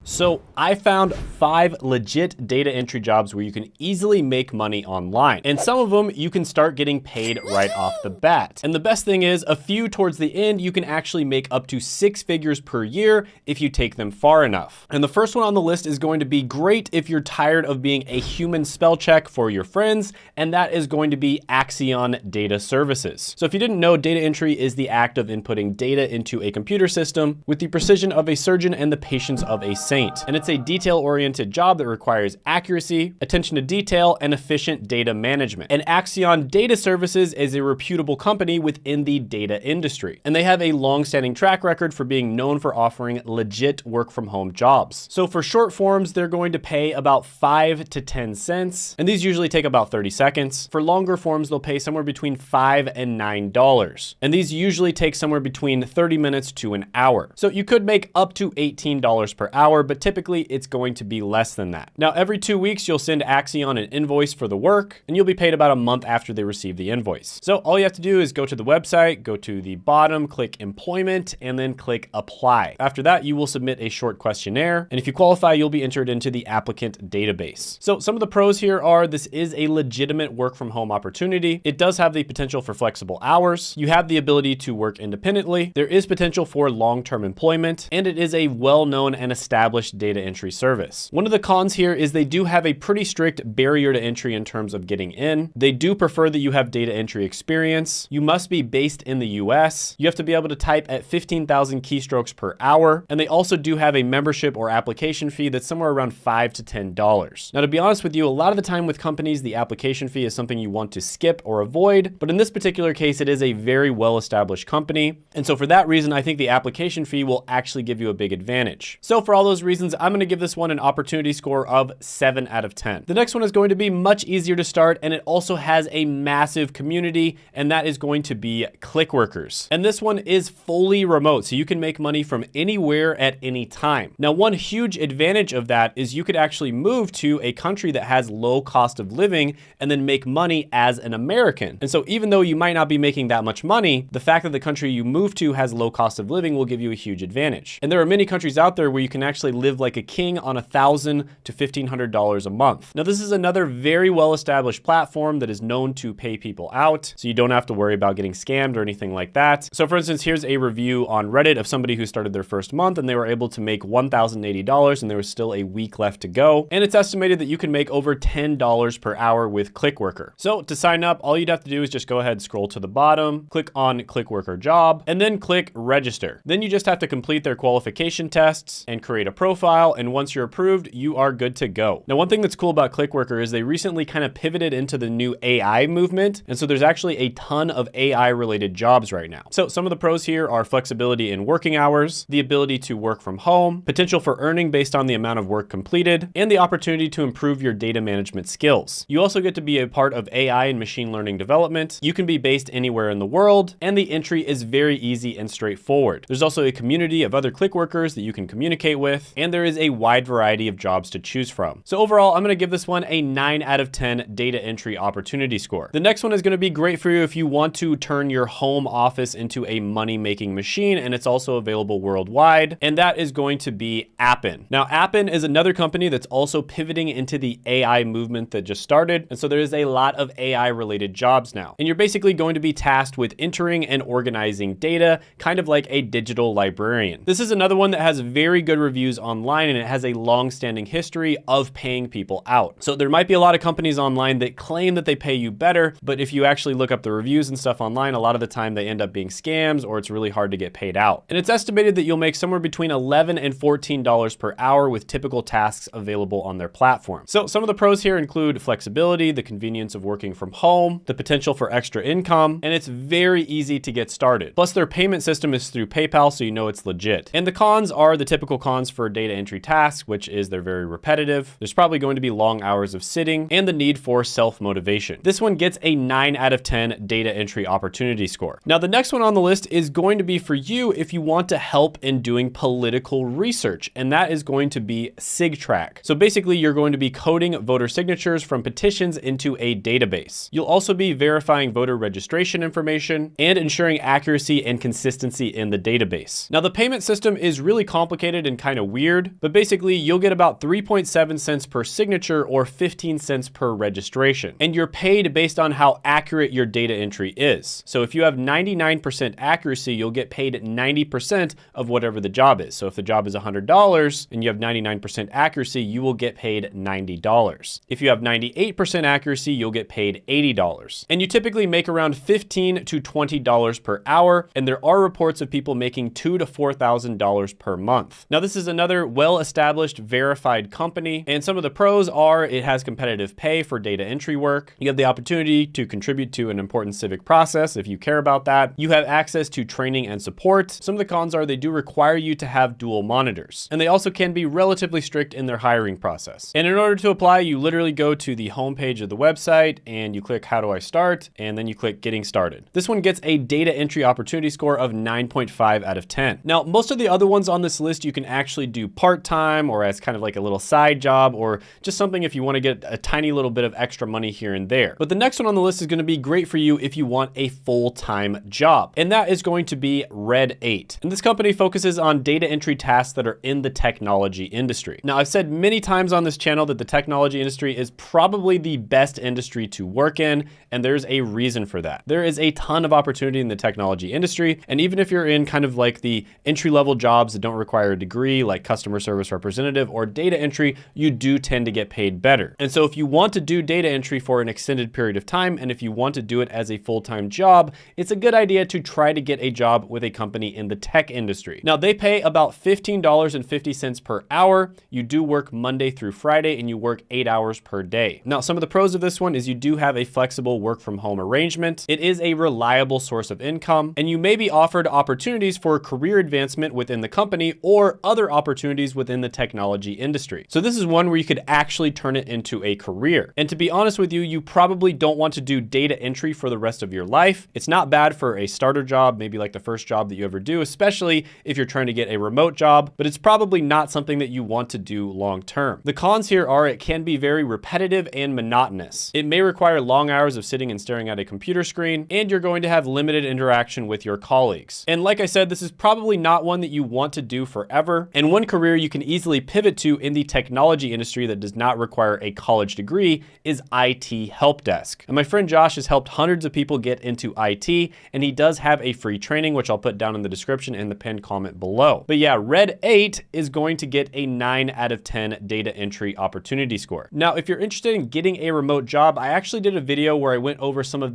So I found 5 legit data entry jobs where you can easily make money online. And some of them you can start getting paid right off the bat. And the best thing is a few towards the end, you can actually make up to 6 figures per year if you take them far enough. And the first one on the list is going to be great if you're tired of being a human spell check for your friends, and that is going to be Axion Data Services. So if you didn't know, data entry is the act of inputting data into a computer system with the precision of a surgeon and the patience of a saint. And it's a detail-oriented job that requires accuracy, attention to detail, and efficient data management. And Axion Data Services is a reputable company within the data industry. And they have a long-standing track record for being known for offering legit work-from-home jobs. So for short forms, they're going to pay about 5 to 10 cents, and these usually take about 30 seconds. For longer forms, they'll pay somewhere between $5 and $9. And these usually take somewhere between 30 minutes to an hour. So you could make up to $18 per hour, but typically it's going to be less than that. Now, every 2 weeks, you'll send Axion an invoice for the work, and you'll be paid about a month after they receive the invoice. So all you have to do is go to the website, go to the bottom, click employment, and then click apply. After that, you will submit a short questionnaire, and if you qualify, you'll be entered into the applicant database. So some of the pros here are this is a legitimate work from home opportunity. It does have the potential for flexible hours. You have the ability to work independently. There is potential for long-term employment, and it is a well-known and established data entry service. One of the cons here is they do have a pretty strict barrier to entry in terms of getting in. They do prefer that you have data entry experience. You must be based in the US. You have to be able to type at 15,000 keystrokes per hour. And they also do have a membership or application fee that's somewhere around $5 to $10. Now, to be honest with you, a lot of the time with companies, the application fee is something you want to skip or avoid. But in this particular case, it is a very well-established company. And so for that reason, I think the application fee will actually give you a big advantage. So for all those reasons, I'm going to give this one an opportunity score of 7 out of 10. The next one is going to be much easier to start, and it also has a massive community, and that is going to be Clickworkers. And this one is fully remote, so you can make money from anywhere at any time. Now, one huge advantage of that is you could actually move to a country that has low cost of living and then make money as an American. And so even though you might not be making that much money, the fact that the country you move to has low cost of living will give you a huge advantage. And there are many countries out there where you can actually live like a king on $1,000 to $1,500 a month. Now, this is another very well-established platform that is known to pay people out, so you don't have to worry about getting scammed or anything like that. So for instance, here's a review on Reddit of somebody who started their first month and they were able to make $1,080 and there was still a week left to go. And it's estimated that you can make over $10 per hour with Clickworker. So to sign up, all you'd have to do is just go ahead, scroll to the bottom, click on Clickworker job, and then click register. Then you just have to complete their qualification tests and create a profile. And once you're approved, you are good to go. Now, one thing that's cool about Clickworker is they recently kind of pivoted into the new AI movement. And so there's actually a ton of AI related jobs right now. So some of the pros here are flexibility in working hours, the ability to work from home, potential for earning based on the amount of work completed, and the opportunity to improve your data management skills. You also get to be a part of AI and machine learning development. You can be based anywhere in the world, and the entry is very easy and straightforward. There's also a community of other Clickworkers that you can communicate with, and there is a wide variety of jobs to choose from. So overall, I'm going to give this one a 9 out of 10 data entry opportunity score. The next one is going to be great for you if you want to turn your home office into a money-making machine, and it's also available worldwide, and that is going to be Appen. Now, Appen is another company that's also pivoting into the AI movement that just started, and so there is a lot of AI-related jobs now. And you're basically going to be tasked with entering and organizing data, kind of like a digital librarian. This is another one that has very good reviews online, and it has a long-standing history of paying people out. So there might be a lot of companies online that claim that they pay you better, but if you actually look up the reviews and stuff online, a lot of the time they end up being scams or it's really hard to get paid out. And it's estimated that you'll make somewhere between $11 and $14 per hour with typical tasks available on their platform. So some of the pros here include flexibility, the convenience of working from home, the potential for extra income, and it's very easy to get started. Plus their payment system is through PayPal, so you know it's legit. And the cons are the typical cons for data entry tasks, which is they're very repetitive. There's probably going to be long hours of sitting and the need for self-motivation. This one gets a 9 out of 10 data entry opportunity score. Now, the next one on the list is going to be for you if you want to help in doing political research, and that is going to be SigTrack. So basically, you're going to be coding voter signatures from petitions into a database. You'll also be verifying voter registration information and ensuring accuracy and consistency in the database. Now, the payment system is really complicated and kind of weird. weird, but basically you'll get about 3.7 cents per signature or 15 cents per registration. And you're paid based on how accurate your data entry is. So if you have 99% accuracy, you'll get paid 90% of whatever the job is. So if the job is $100 and you have 99% accuracy, you will get paid $90. If you have 98% accuracy, you'll get paid $80. And you typically make around $15 to $20 per hour, and there are reports of people making $2,000 to $4,000 per month. Now, this is another well-established, verified company, and some of the pros are it has competitive pay for data entry work. You have the opportunity to contribute to an important civic process if you care about that. You have access to training and support. Some of the cons are they do require you to have dual monitors, and they also can be relatively strict in their hiring process. And in order to apply, you literally go to the homepage of the website and you click how do I start, and then you click getting started. This one gets a data entry opportunity score of 9.5 out of 10. Now, most of the other ones on this list you can actually do part-time or as kind of like a little side job or just something if you want to get a tiny little bit of extra money here and there. But the next one on the list is going to be great for you if you want a full-time job, and that is going to be Red 8. And this company focuses on data entry tasks that are in the technology industry. Now, I've said many times on this channel that the technology industry is probably the best industry to work in, and there's a reason for that. There is a ton of opportunity in the technology industry, and even if you're in kind of like the entry-level jobs that don't require a degree like customer service representative or data entry, you do tend to get paid better. And so if you want to do data entry for an extended period of time, and if you want to do it as a full-time job, it's a good idea to try to get a job with a company in the tech industry. Now, they pay about $15.50 per hour. You do work Monday through Friday, and you work 8 hours per day. Now, some of the pros of this one is you do have a flexible work from home arrangement. It is a reliable source of income, and you may be offered opportunities for career advancement within the company or other opportunities within the technology industry. So this is one where you could actually turn it into a career. And to be honest with you, you probably don't want to do data entry for the rest of your life. It's not bad for a starter job, maybe like the first job that you ever do, especially if you're trying to get a remote job, but it's probably not something that you want to do long term. The cons here are it can be very repetitive and monotonous. It may require long hours of sitting and staring at a computer screen, and you're going to have limited interaction with your colleagues. And like I said, this is probably not one that you want to do forever. And one career you can easily pivot to in the technology industry that does not require a college degree is IT help desk. And my friend Josh has helped hundreds of people get into IT, and he does have a free training, which I'll put down in the description and the pinned comment below. But yeah, Red 8 is going to get a 9 out of 10 data entry opportunity score. Now, if you're interested in getting a remote job, I actually did a video where I went over some of the